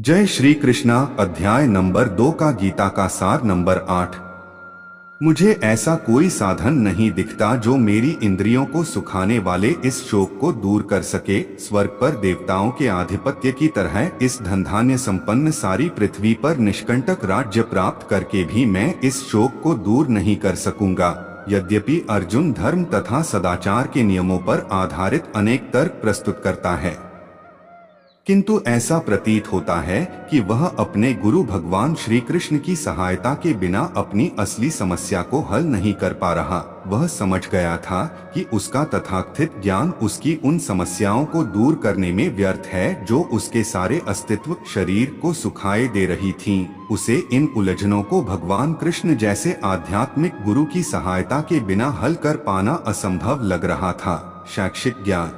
जय श्री कृष्णा। अध्याय नंबर 2 का गीता का सार नंबर 8। मुझे ऐसा कोई साधन नहीं दिखता जो मेरी इंद्रियों को सुखाने वाले इस शोक को दूर कर सके। स्वर्ग पर देवताओं के आधिपत्य की तरह इस धनधान्य संपन्न सारी पृथ्वी पर निष्कंटक राज्य प्राप्त करके भी मैं इस शोक को दूर नहीं कर सकूंगा। यद्यपि अर्जुन धर्म तथा सदाचार के नियमों पर आधारित अनेक तर्क प्रस्तुत करता है, किंतु ऐसा प्रतीत होता है कि वह अपने गुरु भगवान श्री कृष्ण की सहायता के बिना अपनी असली समस्या को हल नहीं कर पा रहा। वह समझ गया था कि उसका तथाकथित ज्ञान उसकी उन समस्याओं को दूर करने में व्यर्थ है जो उसके सारे अस्तित्व शरीर को सुखाए दे रही थीं। उसे इन उलझनों को भगवान कृष्ण जैसे आध्यात्मिक गुरु की सहायता के बिना हल कर पाना असंभव लग रहा था। शैक्षिक ज्ञान,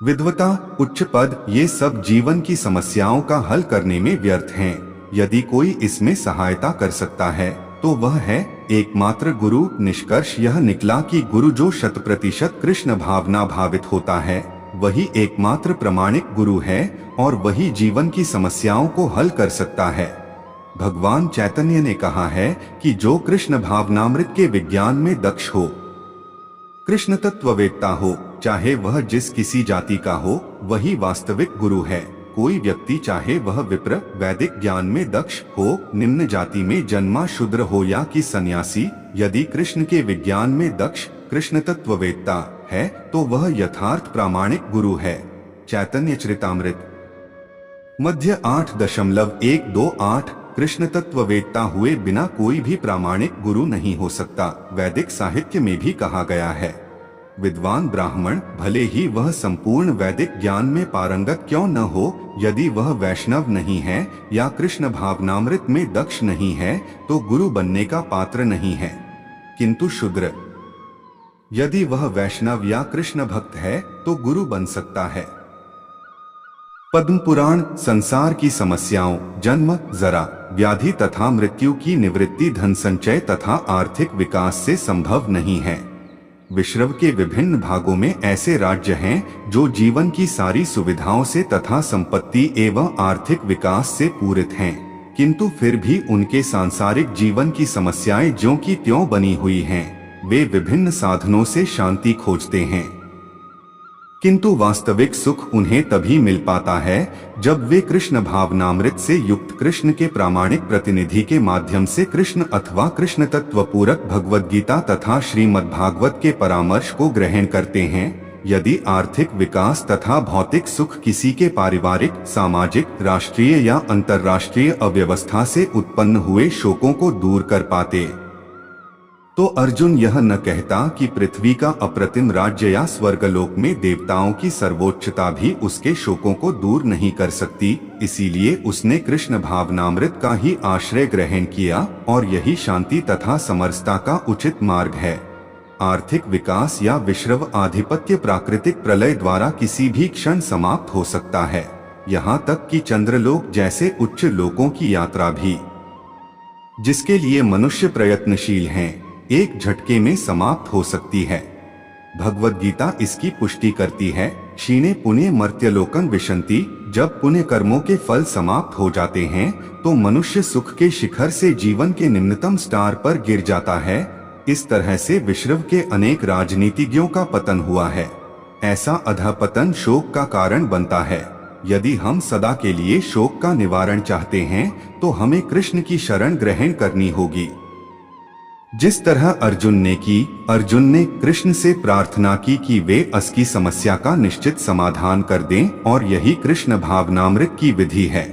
विद्वता, उच्च पद, ये सब जीवन की समस्याओं का हल करने में व्यर्थ हैं। यदि कोई इसमें सहायता कर सकता है तो वह है एकमात्र गुरु। निष्कर्ष यह निकला कि गुरु जो 100% कृष्ण भावना भावित होता है वही एकमात्र प्रामाणिक गुरु है और वही जीवन की समस्याओं को हल कर सकता है। भगवान चैतन्य ने कहा है कि जो कृष्ण भावनामृत के विज्ञान में दक्ष हो, कृष्ण तत्ववेत्ता हो, चाहे वह जिस किसी जाति का हो, वही वास्तविक गुरु है। कोई व्यक्ति चाहे वह विप्र वैदिक ज्ञान में दक्ष हो, निम्न जाति में जन्मा शूद्र हो या कि सन्यासी, यदि कृष्ण के विज्ञान में दक्ष कृष्ण तत्ववेत्ता है तो वह यथार्थ प्रामाणिक गुरु है। चैतन्य चरितामृत मध्य 8.128। कृष्ण तत्ववेत्ता हुए बिना कोई भी प्रामाणिक गुरु नहीं हो सकता। वैदिक साहित्य में भी कहा गया है, विद्वान ब्राह्मण भले ही वह संपूर्ण वैदिक ज्ञान में पारंगत क्यों न हो, यदि वह वैष्णव नहीं है या कृष्ण भावनामृत में दक्ष नहीं है तो गुरु बनने का पात्र नहीं है। किंतु शूद्र यदि वह वैष्णव या कृष्ण भक्त है तो गुरु बन सकता है। पद्म पुराण संसार की समस्याओं, जन्म, जरा, व्याधि तथा मृत्यु की निवृत्ति धन संचय तथा आर्थिक विकास से संभव नहीं है। विश्व के विभिन्न भागों में ऐसे राज्य हैं जो जीवन की सारी सुविधाओं से तथा संपत्ति एवं आर्थिक विकास से पूरित हैं, किंतु फिर भी उनके सांसारिक जीवन की समस्याएं ज्यों की त्यों बनी हुई हैं। वे विभिन्न साधनों से शांति खोजते हैं, किंतु वास्तविक सुख उन्हें तभी मिल पाता है जब वे कृष्ण भावनामृत से युक्त कृष्ण के प्रामाणिक प्रतिनिधि के माध्यम से कृष्ण अथवा कृष्ण तत्व पूरक भगवद गीता तथा श्रीमद् भागवत के परामर्श को ग्रहण करते हैं। यदि आर्थिक विकास तथा भौतिक सुख किसी के पारिवारिक, सामाजिक, राष्ट्रीय या अंतर्राष्ट्रीय अव्यवस्था से उत्पन्न हुए शोकों को दूर कर पाते तो अर्जुन यह न कहता कि पृथ्वी का अप्रतिम राज्य या स्वर्गलोक में देवताओं की सर्वोच्चता भी उसके शोकों को दूर नहीं कर सकती। इसीलिए उसने कृष्ण भावनामृत का ही आश्रय ग्रहण किया और यही शांति तथा समरसता का उचित मार्ग है। आर्थिक विकास या विश्व आधिपत्य प्राकृतिक प्रलय द्वारा किसी भी क्षण समाप्त हो सकता है। यहाँ तक कि चंद्रलोक जैसे उच्च लोकों की यात्रा भी, जिसके लिए मनुष्य प्रयत्नशील हैं, एक झटके में समाप्त हो सकती है। भगवद गीता इसकी पुष्टि करती है। क्षीणे पुण्य मर्त्यलोकं विशन्ति। जब पुण्य कर्मों के फल समाप्त हो जाते हैं तो मनुष्य सुख के शिखर से जीवन के निम्नतम स्टार पर गिर जाता है। इस तरह से विश्व के अनेक राजनीतिज्ञों का पतन हुआ है। ऐसा अधःपतन शोक का कारण बनता है। यदि हम सदा के लिए शोक का निवारण चाहते हैं तो हमें कृष्ण की शरण ग्रहण करनी होगी, जिस तरह अर्जुन ने की। अर्जुन ने कृष्ण से प्रार्थना की कि वे उसकी समस्या का निश्चित समाधान कर दें और यही कृष्ण भावनामृत की विधि है।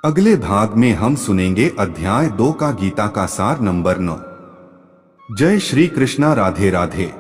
अगले भाग में हम सुनेंगे अध्याय 2 का गीता का सार नंबर 9। जय श्री कृष्णा। राधे राधे।